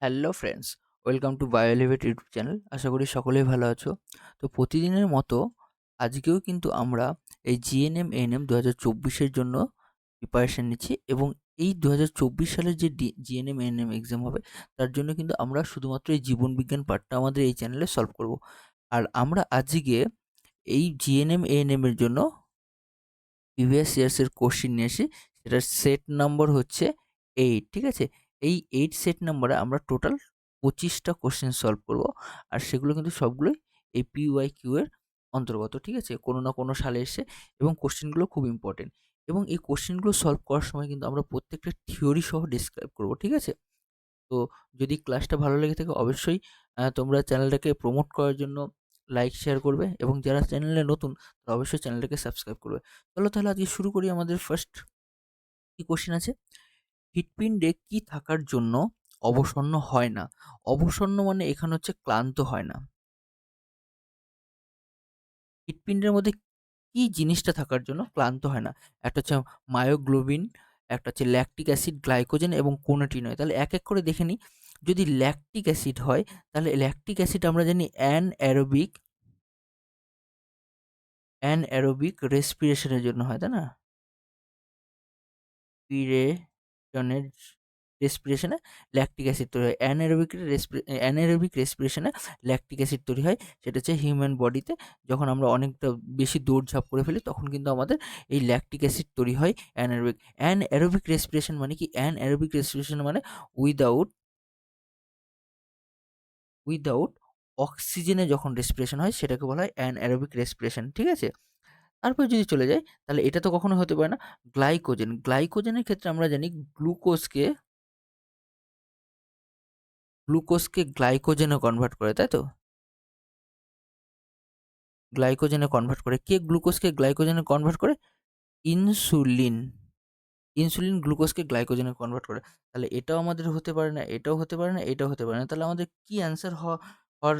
Hello friends, welcome to বায়োলিভেট YouTube channel. আশা করি সকলেই ভালো আছো। তো প্রতিদিনের মতো আজকেও কিন্তু আমরা এই জিএনএম এএনএম 2024-এর জন্য প্রিপারেশন নিচ্ছি, এবং এই 2024 সালের যে জিএনএম এএনএম এক্সাম হবে তার জন্য কিন্তু আমরা শুধুমাত্র এই জীবন বিজ্ঞান পার্টটা আমাদের এই চ্যানেলে সলভ করব। আর আমরা আজকে এই জিএনএম এএনএম এর জন্য প্রিভিয়াস ইয়ার্সের কোশ্চিন নিয়ে এসেছি। সেটার সেট নাম্বার হচ্ছে 8, ঠিক আছে? এই 8 সেট নাম্বারে আমরা টোটাল 25টা কোশ্চেন সলভ করব। আর সেগুলো কিন্তু সবগুলোই এই PYQ এর অন্তর্গত, ঠিক আছে? কোনো না কোনো সালে এসে, এবং কোশ্চেনগুলো খুব ইম্পর্টেন্ট। এবং এই কোশ্চেনগুলো সলভ করার সময় কিন্তু আমরা প্রত্যেকটা থিওরি সহ ডিসক্রাইব করব, ঠিক আছে? তো যদি ক্লাসটা ভালো লেগে থাকে অবশ্যই তোমরা চ্যানেলটাকে প্রমোট করার জন্য লাইক শেয়ার করবে, এবং যারা চ্যানেলে নতুন তারা অবশ্যই চ্যানেলটাকে সাবস্ক্রাইব করবে। চলো তাহলে আজকে শুরু করি। আমাদের ফার্স্ট কি কোশ্চেন আছে, হৃৎপিণ্ডে কি থাকার জন্য অবসন্ন হয় না? অবসন্ন মানে এখানে হচ্ছে ক্লান্ত হয় না। হৃৎপিণ্ডের মধ্যে কি জিনিসটা থাকার জন্য ক্লান্ত হয় না? একটা হচ্ছে মায়োগ্লোবিন, একটা হচ্ছে ল্যাকটিক অ্যাসিড, গ্লাইকোজেন এবং কোনোটি নয়। তাহলে এক এক করে দেখে নিই। যদি ল্যাকটিক অ্যাসিড হয় তাহলে ল্যাকটিক অ্যাসিড আমরা জানি অ্যানঅ্যারোবিক রেসপিরেশনের জন্য হয়, তাই না? পিরেশনের রেসপিরেশনে ল্যাকটিক অ্যাসিড তৈরি হয়। অ্যানারোবিক রেসপিরেশনে ল্যাকটিক অ্যাসিড তৈরি হয়। সেটা হচ্ছে হিউম্যান বডিতে যখন আমরা অনেকটা বেশি দৌড়ঝাঁপ করে ফেলি তখন কিন্তু আমাদের এই ল্যাকটিক অ্যাসিড তৈরি হয় অ্যানারোবিক রেসপিরেশন মানে কি? অ্যানারোবিক রেসপিরেশন মানে উইদাউট উইদাউট অক্সিজেনে যখন রেসপিরেশন হয় সেটাকে বলা হয় অ্যানারোবিক রেসপিরেশন, ঠিক আছে? তারপর যদি চলে যাই তাহলে এটা তো কখনো হতে পারে না। গ্লাইকোজেনের ক্ষেত্রে আমরা জানি গ্লুকোজকে গ্লাইকোজেনে কনভার্ট করে, তাই তো? গ্লাইকোজেনে কনভার্ট করে। কে গ্লুকোজকে গ্লাইকোজেনে কনভার্ট করে? ইনসুলিন। ইনসুলিন গ্লুকোজকে গ্লাইকোজেনে কনভার্ট করে। তাহলে এটাও আমাদের হতে পারে না, এটাও হতে পারে না, এটাও হতে পারে না। তাহলে আমাদের কি অ্যান্সার হওয়ার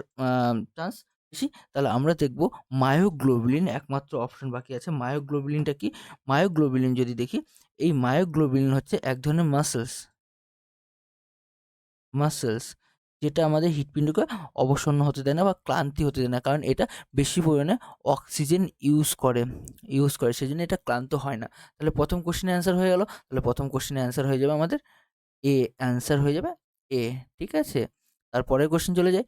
চান্স বেশি? তাহলে আমরা দেখব মায়োগ্লোবিলিন একমাত্র অপশন বাকি আছে। মায়োগ্লোবিলিনটা কি? মায়োগ্লোবিলিন যদি দেখি, এই মায়োগ্লোবিলিন হচ্ছে এক ধরনের মাসেলস, যেটা আমাদের হৃৎপিণ্ডকে অবসন্ন হতে দেয় না বা ক্লান্তি হতে দেয় না, কারণ এটা বেশি পরিমাণে অক্সিজেন ইউজ করে সেজন্য এটা ক্লান্ত হয় না। তাহলে প্রথম কোশ্চেনের অ্যান্সার হয়ে গেল। তাহলে প্রথম কোশ্চেনের অ্যান্সার হয়ে যাবে আমাদের এ, অ্যান্সার হয়ে যাবে এ, ঠিক আছে? তারপরের কোশ্চেন চলে যায়।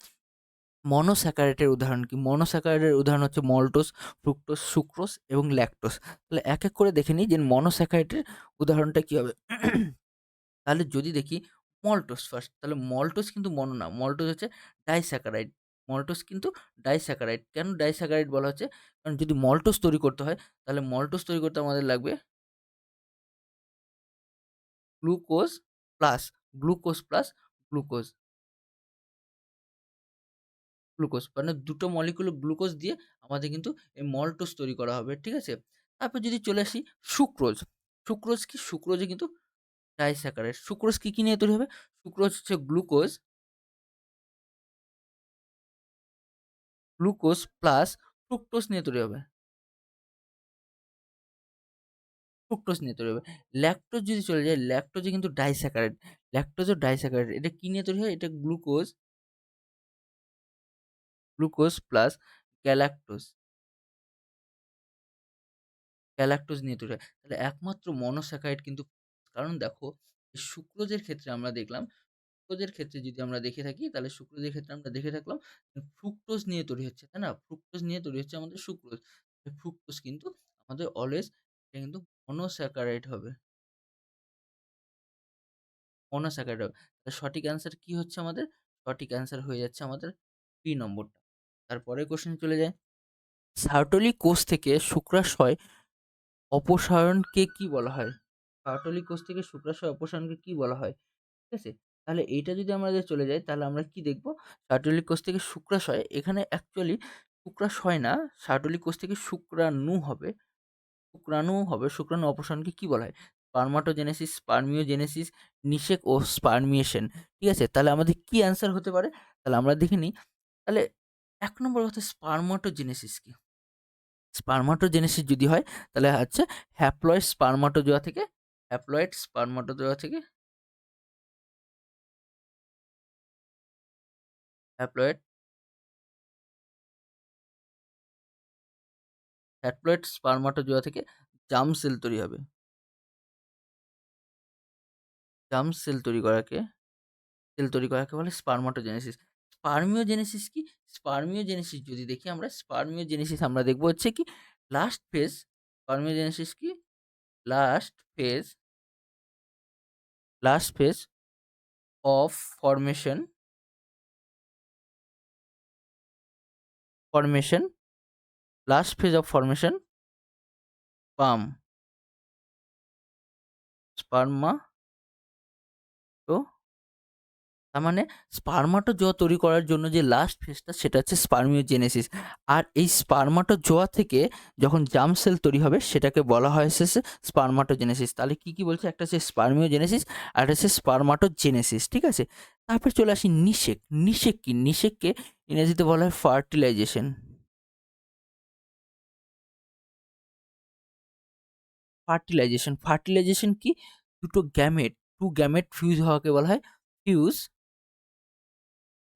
মনোস্যাকারাইডের উদাহরণ কি? মনোস্যাকারাইডের উদাহরণ হচ্ছে মল্টোজ, ফ্রুক্টোজ, সুক্রোজ এবং ল্যাকটোজ। তাহলে এক এক করে দেখে নিই যে মনোস্যাকারাইডের উদাহরণটা কি হবে। তাহলে যদি দেখি মল্টোজ ফার্স্ট, তাহলে মল্টোজ কিন্তু মনো না, মল্টোজ হচ্ছে ডাইস্যাকারাইড। মল্টোজ কিন্তু ডাইস্যাকারাইড। কেন ডাইস্যাকারাইড বলা হচ্ছে? কারণ যদি মল্টোজ তৈরি করতে হয় তাহলে মল্টোজ তৈরি করতে আমাদের লাগবে glucose plus glucose plus glucose glucose মানে দুটো মলিকুল গ্লুকোজ দিয়ে আমাদের কিন্তু এই মল্টোজ তৈরি করা হবে, ঠিক আছে? তারপর যদি চলে আসি সুক্রোজ। সুক্রোজ কি? সুক্রোজে কিন্তু ডাইস্যাকারাইড। সুক্রোজ কি নিয়ে তৈরি হবে? সুক্রোজ হচ্ছে গ্লুকোজ প্লাস ফ্রুক্টোজ নিয়ে তৈরি হবে। ফ্রুক্টোজ নিয়ে তৈরি হবে। ল্যাকটোজ যদি চলে যায়, ল্যাকটোজে কিন্তু ডাইস্যাকারাইড। ল্যাকটোজও ডাইস্যাকারাইড। এটা কি নিয়ে তৈরি হয়? এটা গ্লুকোজ প্লাস গ্যালাক্টোজ। গ্যালাক্টোজ নিয়ে তৈরি হয়। তাহলে একমাত্র মনোস্যাকারাইড কিন্তু, কারণ দেখো এই সুক্রোজের ক্ষেত্রে আমরা দেখলাম, সুক্রোজের ক্ষেত্রে যদি আমরা দেখে থাকি তাহলে সুক্রোজের ক্ষেত্রে আমরা দেখে থাকলাম ফ্রুক্টোজ নিয়ে তৈরি হচ্ছে, তাই না? ফ্রুক্টোজ নিয়ে তৈরি হচ্ছে আমাদের সুক্রোজ। ফ্রুক্টোজ কিন্তু আমাদের অলওয়েজ এটা কিন্তু মনোস্যাকারাইড হবে। মনোস্যাকারাইড হবে। সঠিক অ্যান্সার কি হচ্ছে আমাদের? সঠিক অ্যান্সার হয়ে যাচ্ছে আমাদের বি নম্বরটা। তারপরের কোশ্চেনে চলে যাই। সার্টোলি কোষ থেকে শুক্রাশয় অপসারণকে কি বলা হয়? সার্টোলি কোষ থেকে শুক্রাশয় অপসারণকে কি বলা হয়? ঠিক আছে? তাহলে এইটা যদি আমাদের চলে যায় তাহলে আমরা কি দেখব? সার্টোলিক কোষ থেকে শুক্রাশয়, এখানে অ্যাকচুয়ালি শুক্রাশয় না, সার্টোলিক কোষ থেকে শুক্রাণু অপসারণকে কি বলা হয়? স্পারমাটোজেনেসিস, স্পার্মিওজেনেসিস, নিষেক ও স্পার্মিয়েশন। ঠিক আছে? তাহলে আমাদের কি অ্যান্সার হতে পারে? তাহলে আমরা দেখে নিই। তাহলে ১ নম্বর কথা, স্পারমাটোজেনেসিস কি? স্পারমাটোজেনেসিস যদি হয় তাহলে হচ্ছে হ্যাপ্লয়েড স্পারমাটোজোয়া থেকে হ্যাপ্লয়েড, হ্যাপ্লয়েড স্পারমাটোজোয়া থেকে জার্ম সেল তৈরি হবে। জার্ম সেল তৈরি করাকে বলে স্পারমাটোজেনেসিস। স্পার্মিওজেনেসিস কি? স্পার্মিওজেনেসিস যদি দেখি আমরা, স্পার্মিওজেনেসিস আমরা দেখব হচ্ছে কি লাস্ট ফেজ। স্পার্মিওজেনেসিস কি? Last phase, last phase of formation, formation, last phase of formation sperm, spermato, তার মানে স্পার্মাটোজোয়া তৈরি করার জন্য যে লাস্ট ফেজটা সেটা হচ্ছে স্পার্মিওজেনেসিস। আর এই স্পার্মাটোজোয়া থেকে যখন জার্ম সেল তৈরি হবে সেটাকে বলা হয় হচ্ছে স্পার্মাটোজেনেসিস। তাহলে কি কি বলছে? একটা হচ্ছে স্পার্মিওজেনেসিস আর একটা হচ্ছে স্পার্মাটোজেনেসিস, ঠিক আছে? তারপর চলে আসি নিষেক। নিষেক কি? নিষেককে ইংরেজিতে বলা হয় ফার্টিলাইজেশন। ফার্টিলাইজেশন, ফার্টিলাইজেশন কি? দুটো গ্যামেট, টু গ্যামেট ফিউজ হওয়াকে বলা হয় fuse,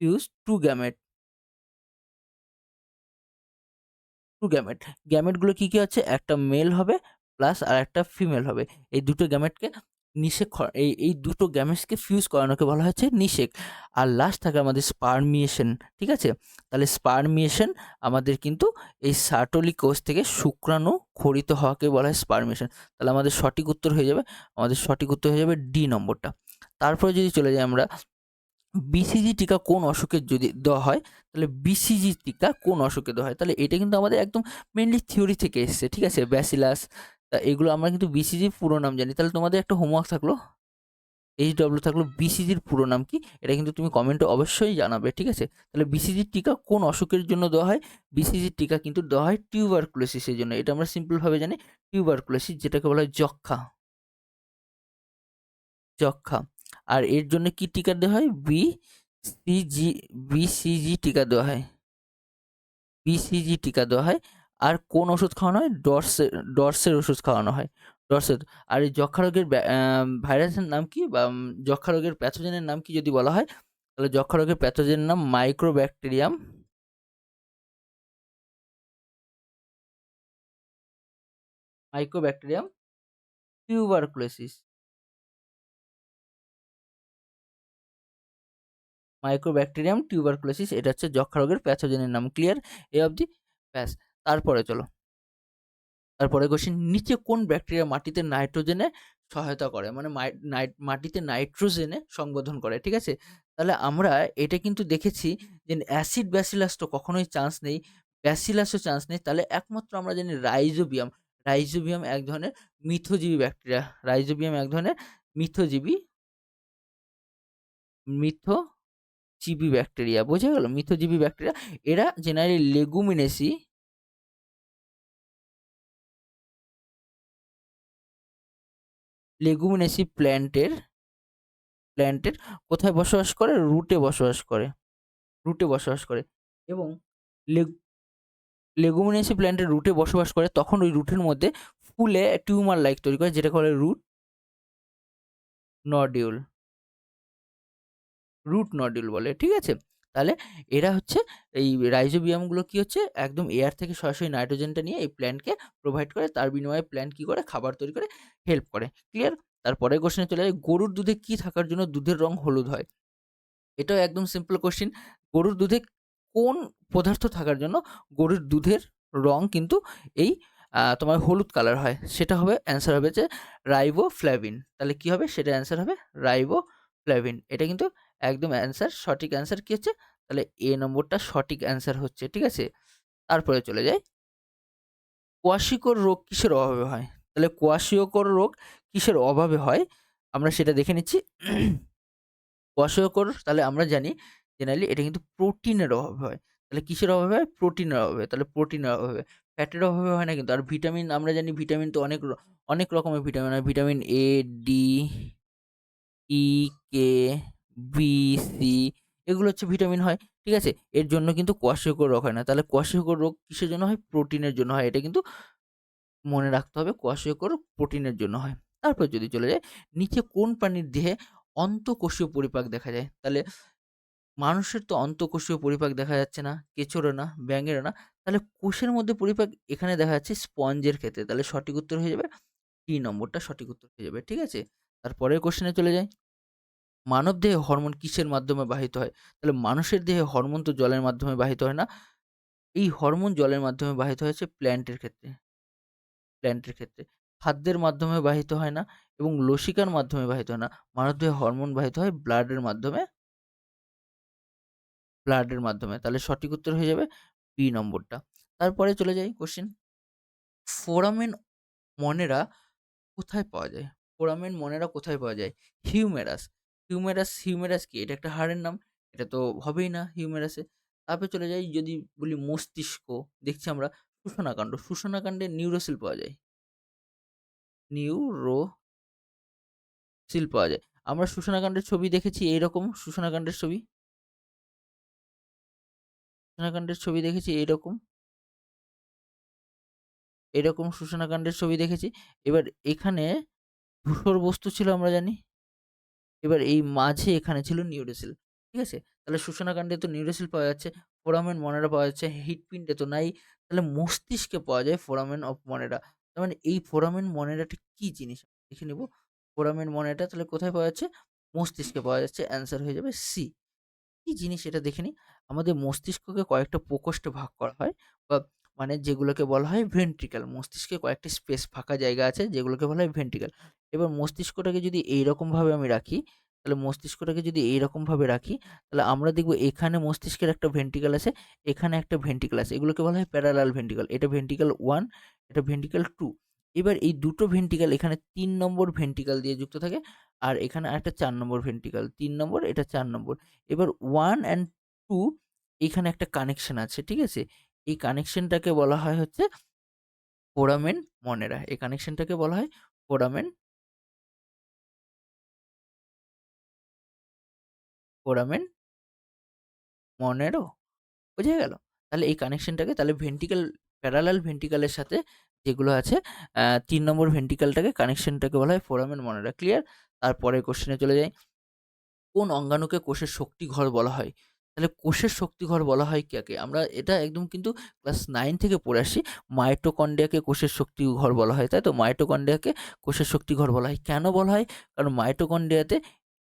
fuse two gamete, two gamete. গ্যামেটগুলো কি কি হচ্ছে? একটা মেল হবে প্লাস আর একটা ফিমেল হবে। এই দুটো গ্যামেটকে নিষেক, এই দুটো গ্যামেটসকে ফিউজ করানোকে বলা হচ্ছে নিষেক। আর লাস্ট থাকে আমাদের স্পার্মিয়েশন, ঠিক আছে? তাহলে স্পার্মিয়েশন আমাদের কিন্তু এই সাটলি কোষ থেকে শুক্রাণু খরিত হওয়াকে বলা হয় স্পার্মিয়েশন। তাহলে আমাদের সঠিক উত্তর হয়ে যাবে, আমাদের সঠিক উত্তর হয়ে যাবে ডি নম্বরটা। তারপরে যদি চলে যাই আমরা, বিসিজি টিকা কোন অসুখের যদি দেওয়া হয়, তাহলে বিসিজি টিকা কোন অসুখে দেওয়া হয়? তাহলে এটা কিন্তু আমাদের একদম মেনলি থিওরি থেকে এসছে, ঠিক আছে? ব্যাসিলাস, তা এগুলো আমরা কিন্তু বিসিজির পুরো নাম জানি। তাহলে তোমাদের একটা হোমওয়ার্ক থাকলো, এইচডব্লিউ থাকলো, বিসিজির পুরো নাম কি? এটা কিন্তু তুমি কমেন্টে অবশ্যই জানাবে, ঠিক আছে? তাহলে বিসিজির টিকা কোন অসুখের জন্য দেওয়া হয়? বিসিজির টিকা কিন্তু দেওয়া হয় টিউবারকুলোসিসের জন্য। এটা আমরা সিম্পলভাবে জানি, টিউবারকুলোসিস, যেটাকে বলা হয় যক্ষ্মা, যক্ষ্মা। আর এর জন্য কি টিকা দেওয়া হয়? বিসিজি, বিসিজি টিকা দেওয়া হয়, বিসিজি টিকা দেওয়া হয়। আর কোন ওষুধ খাওয়ানো হয়? ডর্সের ওষুধ খাওয়ানো হয়, ডর্সের। আর এই যক্ষ্মা রোগের ভাইরাসের নাম কি, বা যক্ষ্মা রোগের প্যাথোজেনের নাম কি যদি বলা হয়, তাহলে যক্ষ্মা রোগের প্যাথোজেনের নাম mycobacterium, mycobacterium tuberculosis, mycobacterium tuberculosis, এটা হচ্ছে যক্ষ্মা রোগের প্যাথোজেনের নাম। ক্লিয়ার? এ অবধি? ব্যাস। তারপরে চলো, তারপরে কোশ্চেন, নিচে কোন ব্যাকটেরিয়া মাটিতে নাইট্রোজেনে সহায়তা করে, মানে মাটিতে নাইট্রোজেনে সংবধন করে, ঠিক আছে? তাহলে আমরা এটা কিন্তু দেখেছি যে অ্যাসিড ব্যাসিলাস তো কখনোই চান্স নেই, ব্যাসিলাসও চান্স নেই। তাহলে একমাত্র আমরা জানি রাইজোবিয়াম, রাইজোবিয়াম এক ধরনের মিথজীবী ব্যাকটেরিয়া, রাইজোবিয়াম এক ধরনের মিথজীবী, মিথজীবী ব্যাকটেরিয়া, বোঝা গেল? মিথজীবী ব্যাকটেরিয়া। এরা জেনারেলি লেগুমিনেসি, লেগুমিনেসি প্ল্যান্টের, প্ল্যান্টের কোথায় বসবাস করে? রুটে বসবাস করে, রুটে বসবাস করে। এবং লেগুমিনেসি প্ল্যান্টের রুটে বসবাস করে, তখন ওই রুটের মধ্যে ফুলে টিউমার লাইক তৈরি করে, যেটাকে বলে রুট নডিউল, রুট নডিউল বলে, ঠিক আছে? তাহলে এরা হচ্ছে, এই রাইজোবিয়ামগুলো কি হচ্ছে, একদম এয়ার থেকে সরাসরি নাইট্রোজেনটা নিয়ে এই প্ল্যান্টকে প্রোভাইড করে, তার বিনিময়ে প্ল্যান্ট কি করে? খাবার তৈরি করে হেল্প করে। ক্লিয়ার? তারপরে কোশ্চেনে চলে যায়, গরুর দুধে কি থাকার জন্য দুধের রং হলুদ হয়? এটাও একদম সিম্পল কোশ্চেন। গরুর দুধে কোন পদার্থ থাকার জন্য গরুর দুধের রং কিন্তু এই তোমার হলুদ কালার হয়? সেটা হবে, অ্যান্সার হবে যে রাইবোফ্ল্যাভিন। তাহলে কি হবে? সেটা অ্যান্সার হবে রাইবোফ্ল্যাভিন। এটা কিন্তু একদম অ্যান্সার, সঠিক অ্যান্সার কি হচ্ছে? তাহলে এ নম্বরটা সঠিক অ্যান্সার হচ্ছে, ঠিক আছে? তারপরে চলে যাই, কোয়াশিকর রোগ কিসের অভাবে হয়? তাহলে কোয়াশিকর রোগ কিসের অভাবে হয় আমরা সেটা দেখে নিচ্ছি। কোয়াশিয়কর, তাহলে আমরা জানি জেনারেলি এটা কিন্তু প্রোটিনের অভাবে হয়। তাহলে কিসের অভাবে হয়? প্রোটিনের অভাবে। তাহলে প্রোটিনের অভাবে, ফ্যাটের অভাবে হয় না কিন্তু। আর ভিটামিন, আমরা জানি ভিটামিন তো অনেক রকমের ভিটামিন হয়। Vitamin A, D, E, K, B, C, এগুলো হচ্ছে ভিটামিন হয়, ঠিক আছে? এর জন্য কিন্তু কোয়াশিয়কর রোগ হয় না। তাহলে কোয়াশিয়কর রোগ কিসের জন্য হয়? প্রোটিনের জন্য হয়। এটা কিন্তু মনে রাখতে হবে, কোয়াশিয়কর প্রোটিনের জন্য হয়। তারপর যদি চলে যাই, নিচে কোন প্রাণীর দেহে অন্তঃকোষীয় পরিপাক দেখা যায়? তাহলে মানুষের তো অন্তঃকোষীয় পরিপাক দেখা যাচ্ছে না, কেঁচোরও না, ব্যাঙেরও না। তাহলে কোষের মধ্যে পরিপাক এখানে দেখা যাচ্ছে স্পঞ্জের ক্ষেত্রে। তাহলে সঠিক উত্তর হয়ে যাবে ডি নম্বরটা সঠিক উত্তর হয়ে যাবে। ঠিক আছে? তারপরের কোয়েশ্চেনে চলে যাই। মানবদেহে হরমোন কিসের মাধ্যমে বাহিত হয়? তাহলে মানুষের দেহে হরমোন তো জলের মাধ্যমে বাহিত হয় না। এই হরমোন জলের মাধ্যমে বাহিত হয়েছে প্ল্যান্টের ক্ষেত্রে। খাদ্যের মাধ্যমে বাহিত হয় না এবং লসিকার মাধ্যমে বাহিত হয় না। মানবদেহে হরমোন বাহিত হয় ব্লাডের মাধ্যমে। তাহলে সঠিক উত্তর হয়ে যাবে বি নম্বরটা। তারপরে চলে যাই কোয়েশ্চেন। ফোরামেন মনেরা কোথায় পাওয়া যায়? ফোরামেন মনেরা কোথায় পাওয়া যায়? হিউমেরাস। হিউমেরাস কি? এটা একটা হাড়ের নাম। এটা তো হবেই না হিউমেরাসে। তারপরে চলে যাই যদি বলি মস্তিষ্ক, দেখছি আমরা সুষুম্নাকাণ্ড। সুষুম্নাকাণ্ডে নিউরোসিল পাওয়া যায়। নিউরোসিল পাওয়া যায়। আমরা সুষুম্নাকাণ্ডের ছবি দেখেছি এইরকম সুষুম্নাকাণ্ডের ছবি। সুষুম্নাকাণ্ডের ছবি দেখেছি এইরকম। এরকম সুষুম্নাকাণ্ডের ছবি দেখেছি। এবার এখানে ধূসর বস্তু ছিল আমরা জানি। এবার এই মাঝে এখানে ছিল নিউরোসিল। ঠিক আছে? তাহলে সূচনাকাণ্ডে তো নিউরোসিল পাওয়া যাচ্ছে, ফোরামেন মনেরা পাওয়া যাচ্ছে, হৃৎপিণ্ডে তো নাই। তাহলে মস্তিষ্কে পাওয়া যায় ফোরামেন অফ মনেরা। তার মানে এই ফোরামেন মনেরাটা কি জিনিস? দেখে নেব। ফোরামেন মনেরা তাহলে কোথায় পাওয়া যাচ্ছে? মস্তিষ্কে পাওয়া যাচ্ছে। অ্যান্সার হয়ে যাবে সি। কি জিনিস এটা দেখে নিই। আমাদের মস্তিষ্ককে কয়েকটা প্রকোষ্ঠে ভাগ করা হয় বা মানে যেগুলোকে বলা হয় ভেন্ট্রিকল। মস্তিষ্কে কয়েকটি স্পেস ফাঁকা জায়গা আছে যেগুলোকে বলা হয় ভেন্ট্রিকল। এবার মস্তিষ্কটাকে যদি এইরকমভাবে আমি রাখি, তাহলে মস্তিষ্কটাকে যদি এইরকমভাবে রাখি, তাহলে আমরা দেখব এখানে মস্তিষ্কের একটা ভেন্ট্রিকল আছে, এখানে একটা ভেন্ট্রিকল আছে। এগুলোকে বলা হয় প্যারালাল ভেন্ট্রিকল। এটা ভেন্ট্রিকল 1, এটা ভেন্ট্রিকল 2। এবার এই দুটো ভেন্ট্রিকল এখানে ৩ নম্বর ভেন্ট্রিকল দিয়ে যুক্ত থাকে। আর এখানে আরেকটা ৪ নম্বর ভেন্ট্রিকল। ৩ নম্বর, এটা ৪ নম্বর। এবার 1 অ্যান্ড 2 এখানে একটা কানেকশন আছে। ঠিক আছে? এই কানেকশনটাকে বলা হয় হচ্ছে ফোরামেন মনেরা। এই কানেকশনটাকে বলা হয় ফোরামেন ফোরামেন মনেরো। বোঝা গেল? তাহলে এই কানেকশনটাকে তাহলে প্যারালাল ভেন্ট্রিকলের সাথে যেগুলো আছে ৩ নম্বর ভেন্ট্রিকলটাকে কানেকশনটাকে বলা হয় ফোরামেন মনেরা। ক্লিয়ার? তারপরের কোয়েশ্চেনে চলে যাই। কোন অঙ্গাণুকে কোষের শক্তিঘর বলা হয়? তাহলে কোষের শক্তিঘর বলা হয় কাকে? আমরা এটা একদম কিন্তু ক্লাস 9 থেকে পড়ে আসছি। মাইটোকন্ড্রিয়াকে কোষের শক্তিঘর বলা হয়, তাই তো? মাইটোকন্ড্রিয়াকে কোষের শক্তিঘর বলা হয়। কেন বলা হয়? কারণ মাইটোকন্ড্রিয়াতে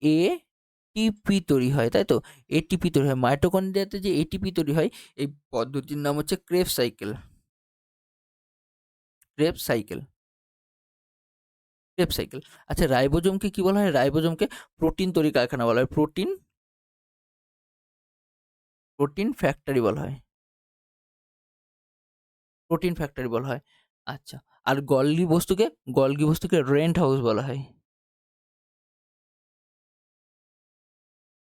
এটিপি তৈরি হয়, তাই তো? এটিপি তৈরি হয়। মাইটোকন্ড্রিয়াতে যে এটিপি তৈরি হয়, এই পদ্ধতির নাম হচ্ছে Krebs cycle. Krebs cycle. Krebs cycle. আচ্ছা, রাইবোজোমকে কি বলা হয়? রাইবোজোমকে প্রোটিন তৈরি কারখানা বলা হয়। প্রোটিন ফ্যাক্টরি বলা হয়। প্রোটিন ফ্যাক্টরি বলা হয়। আচ্ছা। আর গলগি বস্তুকে রেন্ট হাউস বলা হয়।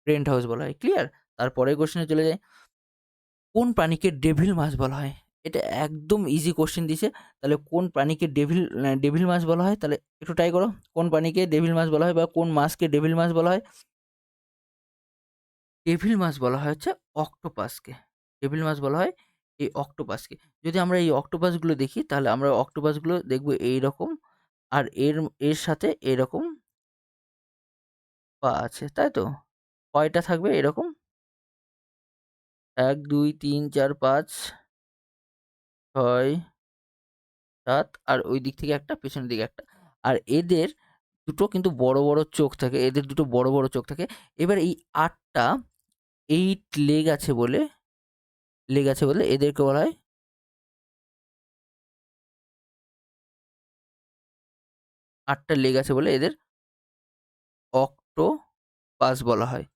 রেন্ট হাউস বলা হয়। ক্লিয়ার? তারপরের কোয়েশ্চেনে চলে যাই। কোন প্রাণীকে ডেভিল মাছ বলা হয়? এটা একদম ইজি কোয়েশ্চেন দিছে। তাহলে কোন প্রাণীকে ডেভিল মাছ বলা হয়? তাহলে একটু ট্রাই করো। কোন প্রাণীকে ডেভিল মাছ বলা হয় বা কোন মাছকে ডেভিল মাছ বলা হয়? ডেভিল মাছ বলা হয় হচ্ছে অক্টোপাসকে। ডেভিল মাছ বলা হয় এই অক্টোপাসকে। যদি আমরা এই অক্টোপাসগুলো দেখি তাহলে আমরা অক্টোপাসগুলো দেখব এইরকম, আর এর এর সাথে এরকম পা আছে, তাই তো? কয়টা থাকবে এরকম? ১, ২, ৩, ৪, ৫, ৬, ৭ আর ওই দিক থেকে একটা, পেছনের দিকে একটা। আর এদের দুটো কিন্তু বড়, বড় চোখ থাকে। এদের দুটো বড়, বড় চোখ থাকে। এবার এই ৮ টা 8 লেগ আছে বলে এদেরকে বলা হয় ৮ টা লেগ আছে বলে এদের অক্টোপাস বলা হয়।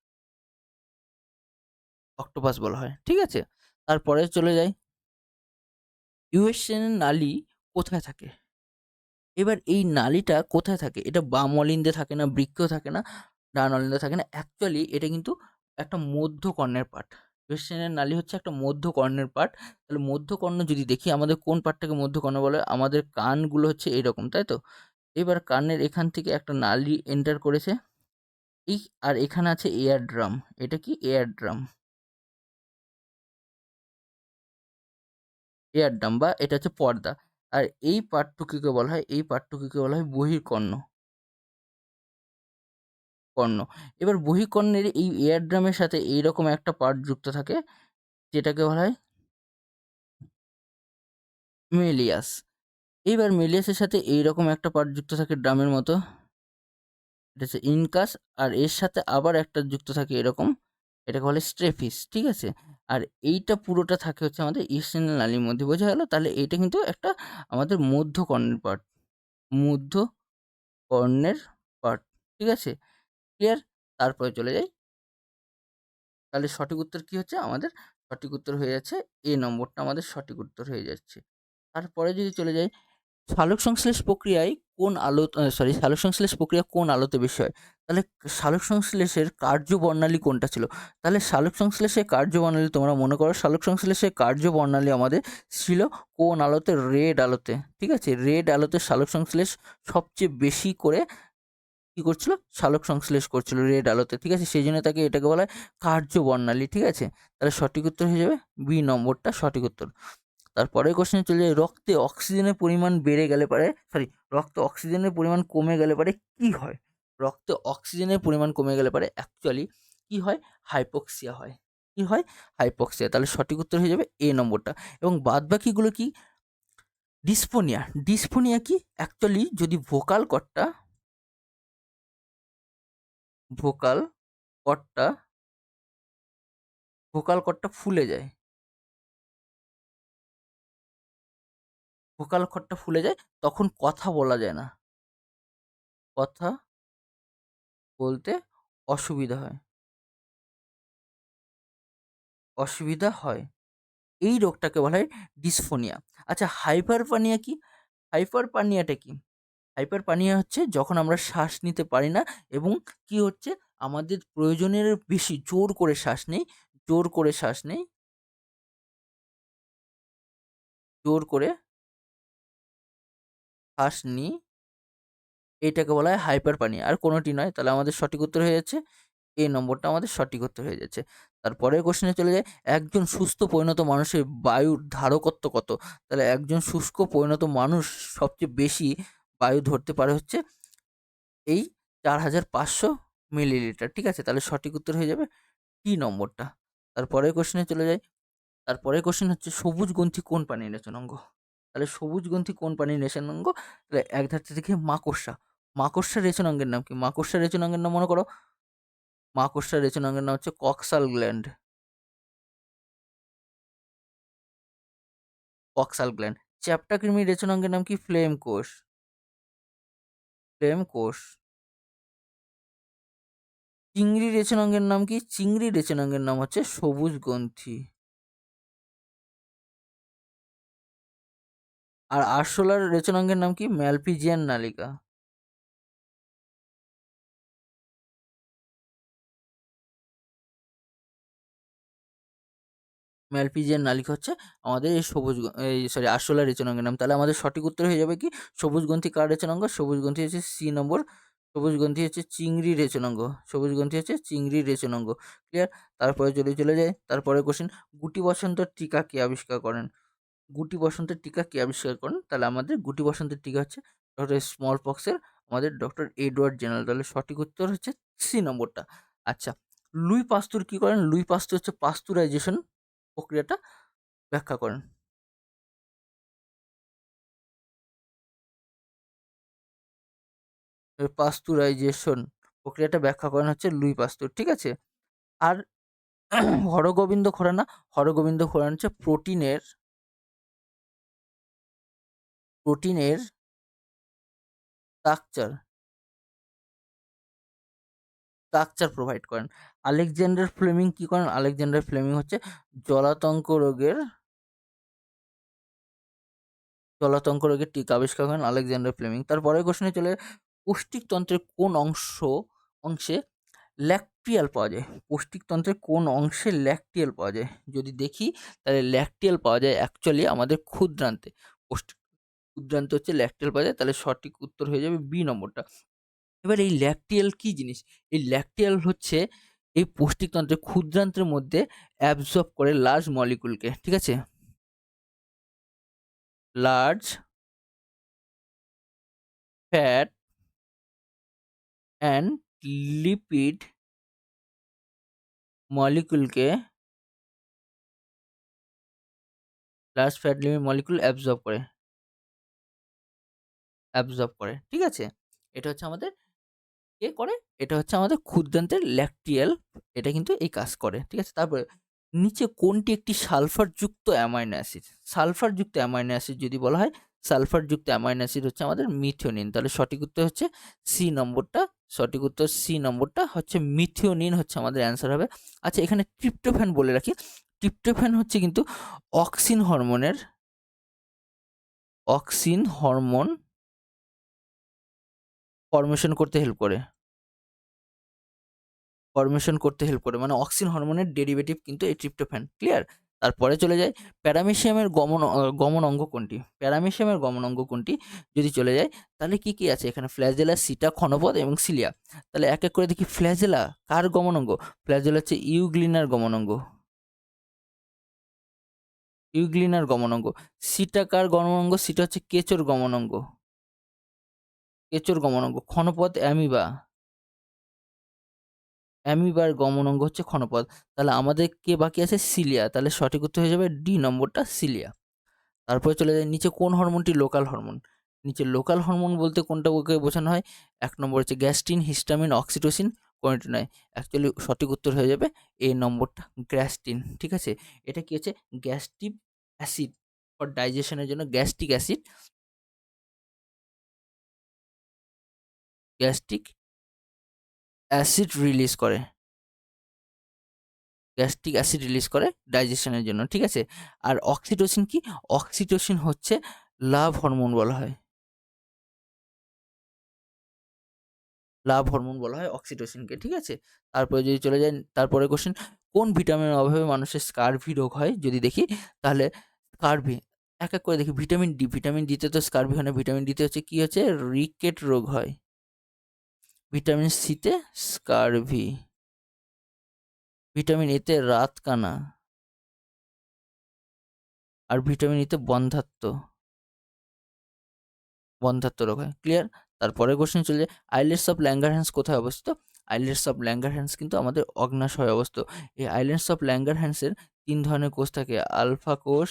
অক্টোপাস বলা হয়। ঠিক আছে? তারপরে চলে যাই। ইউরেশিয়ান নালী কোথায় থাকে? এবার এই নালীটা কোথায় থাকে? এটা বাম অলিন্দে থাকে না, বৃক্কেও থাকে না, ডান অলিন্দে থাকে না। অ্যাকচুয়ালি এটা কিন্তু একটা মধ্যকর্ণের পার্ট। ইউরেশিয়ানের নালী হচ্ছে একটা মধ্যকর্ণের পার্ট। তাহলে মধ্যকর্ণ যদি দেখি আমাদের কোন পার্টটাকে মধ্যকর্ণ বলে? আমাদের কানগুলো হচ্ছে এরকম, তাই তো? এবার কানের এখান থেকে একটা নালী এন্টার করেছে। এই আর এখানে আছে এয়ার ড্রাম। এটা কি? Air drum. এয়ার ড্রাম বা এটা হচ্ছে পর্দা। আর এই পার্টটুকুকে বলা হয় বহির্কর্ণ। কর্ণ। এবার বহিঃকর্ণের এই এয়ার ড্রামের সাথে এইরকম একটা পার্ট যুক্ত থাকে যেটাকে বলা হয় মেলিয়াস। এইবার মেলিয়াসের সাথে এইরকম একটা পার্ট যুক্ত থাকে ড্রামের মতো, এটা হচ্ছে ইনকাস। আর এর সাথে আবার একটা যুক্ত থাকে এরকম, এটাকে বলে স্ট্রেফিস, ঠিক আছে? আর এইটা পুরোটা থাকে হচ্ছে আমাদের ইস্টার্নাল নালীর মধ্যে, বোঝা গেল? তাহলে এইটা কিন্তু একটা আমাদের মধ্যকর্ণের পার্ট, মধ্যকর্ণের পার্ট, ঠিক আছে? ক্লিয়ার? তারপরে চলে যাই, তাহলে সঠিক উত্তর কি হচ্ছে আমাদের? সঠিক উত্তর হয়ে যাচ্ছে এ নম্বরটা আমাদের সঠিক উত্তর হয়ে যাচ্ছে। তারপরে যদি চলে যাই, সালোকসংশ্লেষ প্রক্রিয়ায় কোন আলো সালোকসংশ্লেষ প্রক্রিয়া কোন আলোতে বেশি হয়? তাহলে সালোকসংশ্লেষের কার্যবর্ণালী কোনটা ছিল? তাহলে সালোকসংশ্লেষের কার্যবর্ণালী তোমরা মনে করো, সালোকসংশ্লেষের কার্যবর্ণালী আমাদের ছিল কোন আলোতে? রেড আলোতে, ঠিক আছে? রেড আলোতে সালোকসংশ্লেষ সবচেয়ে বেশি করে কি করছিল? সালোকসংশ্লেষ করছিল রেড আলোতে, ঠিক আছে? সেই জন্য তাকে এটাকে বলা হয় কার্যবর্ণালী, ঠিক আছে? তাহলে সঠিক উত্তর হয়ে যাবে বি নম্বরটা সঠিক উত্তর। তারপরের কোশ্চেনে চলে যাই, রক্তে অক্সিজেনের পরিমাণ বেড়ে গেলে পারে, রক্তে অক্সিজেনের পরিমাণ কমে গেলে পারে কি হয়? রক্তে অক্সিজেনের পরিমাণ কমে গেলে পারে অ্যাকচুয়ালি কি হয়? হাইপোক্সিয়া হয়। কি হয়? হাইপোক্সিয়া। তাহলে সঠিক উত্তর হয়ে যাবে এ নম্বরটা। এবং বাদবাকিগুলো কি? ডিসফোনিয়া। ডিসফোনিয়া কি? অ্যাকচুয়ালি যদি ভোকাল কর্ডটা ভোকাল কর্ডটা ফুলে যায়, ভোকাল কর্ডটা ফুলে যায়, তখন কথা বলা যায় না, কথা বলতে অসুবিধা হয়, অসুবিধা হয়। এই রোগটাকে বলা হয় ডিসফোনিয়া। আচ্ছা, হাইপারপানিয়া কি? হাইপারপানিয়াটা কি? হাইপারপানিয়া হচ্ছে যখন আমরা শ্বাস নিতে পারি না এবং কি হচ্ছে আমাদের প্রয়োজনের বেশি জোর করে শ্বাস নেই, জোর করে শ্বাস নেই, জোর করে শ্বাস নিই, এটাকে বলা হয় হাইপারপানিয়া, আর কোনোটি নয়। তাহলে আমাদের সঠিক উত্তর হয়ে যাচ্ছে এ নম্বরটা আমাদের সঠিক উত্তর হয়ে যাচ্ছে। তারপরের কোশ্চেনে চলে যায়, একজন সুস্থ পরিণত মানুষের বায়ুর ধারকত্ব কত? তাহলে একজন শুষ্ক পরিণত মানুষ সবচেয়ে বেশি বায়ু ধরতে পারে হচ্ছে এই 4500 মিলিলিটার, ঠিক আছে? তাহলে সঠিক উত্তর হয়ে যাবে টি নম্বরটা। তারপরের কোশ্চেনে চলে যাই, তারপরের কোশ্চেন হচ্ছে সবুজ গ্রন্থি কোন প্রাণীর রেচনাঙ্গ? তাহলে সবুজ গ্রন্থি কোন প্রাণীর রেচনাঙ্গ? তাহলে এক ধারতে দেখি মাকড়সা। মাকড়সার রেচনাঙ্গের নাম কি? মাকড়সার রেচনাঙ্গের নাম মনে করো, মাকড়সার রেচনাঙ্গের নাম হচ্ছে কক্সাল গ্ল্যান্ড, কক্সাল গ্ল্যান্ড। চ্যাপ্টা কৃমির রেচনাঙ্গের নাম কি? ফ্লেম কোষ, ফ্লেম কোষ। চিংড়ি রেচনাঙ্গের নাম কি? চিংড়ি রেচনাঙ্গের নাম হচ্ছে সবুজ গ্রন্থি। আর আরশোলার রেচনাঙ্গের নাম কি? ম্যালপিজিয়ান নালিকা। ম্যালপিজিয়ান নালিকা হচ্ছে আমাদের এই আরশোলার রেচনাঙ্গের নাম। তাহলে আমাদের সঠিক উত্তর হয়ে যাবে কি? সবুজ গ্রন্থি কার রেচনাঙ্গ? সবুজ গ্রন্থি হচ্ছে সি নম্বর, সবুজ গ্রন্থি হচ্ছে চিংড়ি রেচনাঙ্গ, সবুজ গ্রন্থি হচ্ছে চিংড়ি রেচনাঙ্গ। ক্লিয়ার? তারপরে চলে যায়, তারপরে কোশ্চেন, গুটি বসন্তের টিকা কে আবিষ্কার করেন? গুটি বসন্তের টিকা কে আবিষ্কার করেন? তাহলে আমাদের গুটি বসন্তের টিকা হচ্ছে ডক্টর স্মল পক্সের আমাদের ডক্টর এডওয়ার্ড জেনারেল। তাহলে সঠিক উত্তর হচ্ছে সি নম্বরটা। আচ্ছা, লুই পাস্তুর কি করেন? লুই পাস্তুর হচ্ছে পাস্তুরাইজেশন প্রক্রিয়াটা ব্যাখ্যা করেন। পাস্তুরাইজেশন প্রক্রিয়াটা ব্যাখ্যা করেন হচ্ছে লুই পাস্তুর, ঠিক আছে? আর হরগোবিন্দ খোরানা, হরগোবিন্দ খোরানা হচ্ছে প্রোটিনের স্ট্রাকচার, স্ট্রাকচার প্রোভাইড করেন। আলেকজান্ডার ফ্লেমিং কি করেন? আলেকজান্ডার ফ্লেমিং হচ্ছে জলাতঙ্ক রোগের জলাতঙ্ক রোগের টিকা আবিষ্কার করেন আলেকজান্ডার ফ্লেমিং। তারপরের কোশ্চেনে চলে, পৌষ্টিকতন্ত্রের কোন অংশে ল্যাকটিয়াল পাওয়া যায়? পৌষ্টিকতন্ত্রের কোন অংশে ল্যাকটিয়াল পাওয়া যায়? যদি দেখি, তাহলে ল্যাকটিয়াল পাওয়া যায় অ্যাকচুয়ালি আমাদের ক্ষুদ্রান্তে। পৌষ্টিক ক্ষুদ্রান্তে হচ্ছে ল্যাকটিয়াল পাওয়া যায়, তাহলে সঠিক উত্তর হয়ে যাবে বি নম্বরটা। এবার এই ল্যাকটিয়াল কি জিনিস? এই ল্যাকটিয়াল হচ্ছে এই পৌষ্টিকতন্ত্রের ক্ষুদ্রান্তের মধ্যে অ্যাবজর্ব করে লার্জ মলিকুলকে, ঠিক আছে? লার্জ ফ্যাট অ্যান্ড লিপিড মলিকুলকে large fat lipid molecule absorb করে, ঠিক আছে? এটা হচ্ছে আমাদের কে করে? এটা হচ্ছে আমাদের ক্ষুদ্রান্তের ল্যাকটিয়াল, এটা কিন্তু এই কাজ করে, ঠিক আছে? তারপরে নিচে কোনটি একটি সালফারযুক্ত অ্যামাইনো অ্যাসিড? সালফারযুক্ত অ্যামাইনো অ্যাসিড যদি বলা হয়, সালফারযুক্ত অ্যামাইনো অ্যাসিড হচ্ছে আমাদের মিথিওনিন। তাহলে সঠিক উত্তর হচ্ছে সি নম্বরটা, সঠিক উত্তর সি নম্বরটা হচ্ছে মিথিওনিন হচ্ছে আমাদের অ্যান্সার হবে। আচ্ছা, এখানে ট্রিপ্টোফ্যান বলে রাখি, ট্রিপ্টোফ্যান হচ্ছে কিন্তু অক্সিন হরমোন ফর্মেশন করতে হেল্প করে, মানে অক্সিন হরমোনের ডেরিভেটিভ কিন্তু এই ট্রিপ্টোফ্যান, ক্লিয়ার? তারপরে চলে যায় প্যারামেসিয়ামের গমন অঙ্গ কোনটি? প্যারামেসিয়ামের গমন অঙ্গ কোনটি যদি চলে যায়, তাহলে কি কি আছে এখানে? ফ্ল্যাজেলা, সিটা, ক্ষণপদ এবং সিলিয়া। তাহলে এক এক করে দেখি। ফ্ল্যাজেলা কার গমন অঙ্গ? ফ্ল্যাজেলা হচ্ছে ইউগ্লিনার গমন অঙ্গ, সিটা কার গমন অঙ্গ? সিটা হচ্ছে কেঁচোর গমন অঙ্গ, ক্ষণপদ অ্যামিবার গমন অঙ্গ হচ্ছে ক্ষণপদ। তাহলে আমাদের কে বাকি আছে? সিলিয়া। তাহলে সঠিক উত্তর হয়ে যাবে ডি নম্বরটা, সিলিয়া। তারপরে চলে যায় নিচে কোন হরমোনটি লোকাল হরমোন? নিচে লোকাল হরমোন বলতে কোনটা ওকে বোঝানো হয়? এক নম্বর হচ্ছে গ্যাস্ট্রিন, হিস্টামিন, অক্সিটোসিন, কোনটি নয়? অ্যাকচুয়ালি সঠিক উত্তর হয়ে যাবে এ নম্বরটা, গ্যাস্ট্রিন, ঠিক আছে? এটা কি হচ্ছে? গ্যাস্ট্রিক অ্যাসিড ফর ডাইজেশনের জন্য গ্যাস্ট্রিক অ্যাসিড রিলিজ করে, ডাইজেশনের জন্য, ঠিক আছে? আর অক্সিটোসিন কি? অক্সিটোসিন হচ্ছে লাভ হরমোন বলা হয়, অক্সিটোসিনকে, ঠিক আছে? তারপরে যদি চলে যায় তারপরে কোশ্চেন, কোন ভিটামিনের অভাবে মানুষের স্কারভি রোগ হয়? যদি দেখি তাহলে স্কারভি এক এক করে দেখি। ভিটামিন ডিতে তো স্কারভি হয় না, ভিটামিন ডিতে হচ্ছে কি হচ্ছে? রিকেট রোগ হয়। ভিটামিন সিতে স্কারভি, ভিটামিন এতে রাতকানা, আর ভিটামিন ইতে বন্ধ্যাত্ব রোগ হয়, ক্লিয়ার? তারপরে কোশ্চেন চলে যায়, আইল্যান্ডস অফ ল্যাঙ্গারহ্যান্স কোথায় অবস্থিত? আইল্যান্ডস অফ ল্যাঙ্গারহ্যান্স কিন্তু আমাদের অগ্ন্যাশয়ে অবস্থিত। এই আইল্যান্ডস অফ ল্যাঙ্গারহ্যান্সের 3 ধরনের কোষ থাকে, আলফা কোষ,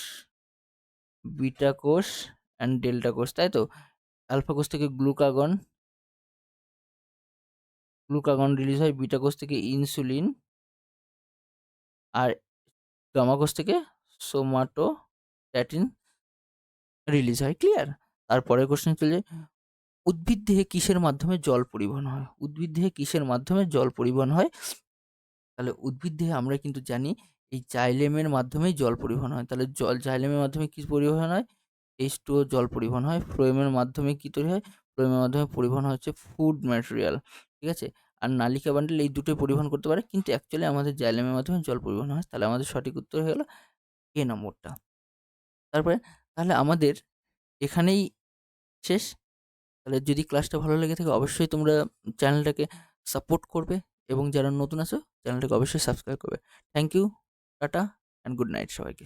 বিটা কোষ অ্যান্ড ডেল্টা কোষ, তাই তো? আলফা কোষ থেকে গ্লুকাগন রিলিজ হয়, বিটা কোষ থেকে ইনসুলিন, আর গামা কোষ থেকে সোমাটোস্ট্যাটিন রিলিজ হয়, ক্লিয়ার? তারপরে কোশ্চেন চলে যায়, উদ্ভিদ দেহে কিসের মাধ্যমে জল পরিবহন হয়? তাহলে উদ্ভিদ দেহে আমরা কিন্তু জানি এই জাইলেমের মাধ্যমেই জল পরিবহন হয়। তাহলে জাইলেমের মাধ্যমে কি পরিবহন হয়? H2O জল পরিবহন হয়। ফ্লোয়েমের মাধ্যমে কি তৈরি হয়? ফ্লোয়েমের মাধ্যমে পরিবহন হচ্ছে ফুড ম্যাটেরিয়াল, ঠিক আছে? আর নালিকা বান্ডেল এই দুটোই পরিবহন করতে পারে, কিন্তু অ্যাকচুয়ালি আমাদের জাইলেমের মাধ্যমে জল পরিবহন হয়। তাহলে আমাদের সঠিক উত্তর হয়ে গেল এ নম্বরটা। তারপরে তাহলে আমাদের এখানেই শেষ। তাহলে যদি ক্লাসটা ভালো লেগে থাকে অবশ্যই তোমরা চ্যানেলটাকে সাপোর্ট করবে, এবং যারা নতুন আছো চ্যানেলটাকে অবশ্যই সাবস্ক্রাইব করবে। Thank you, tata and good night সবাইকে।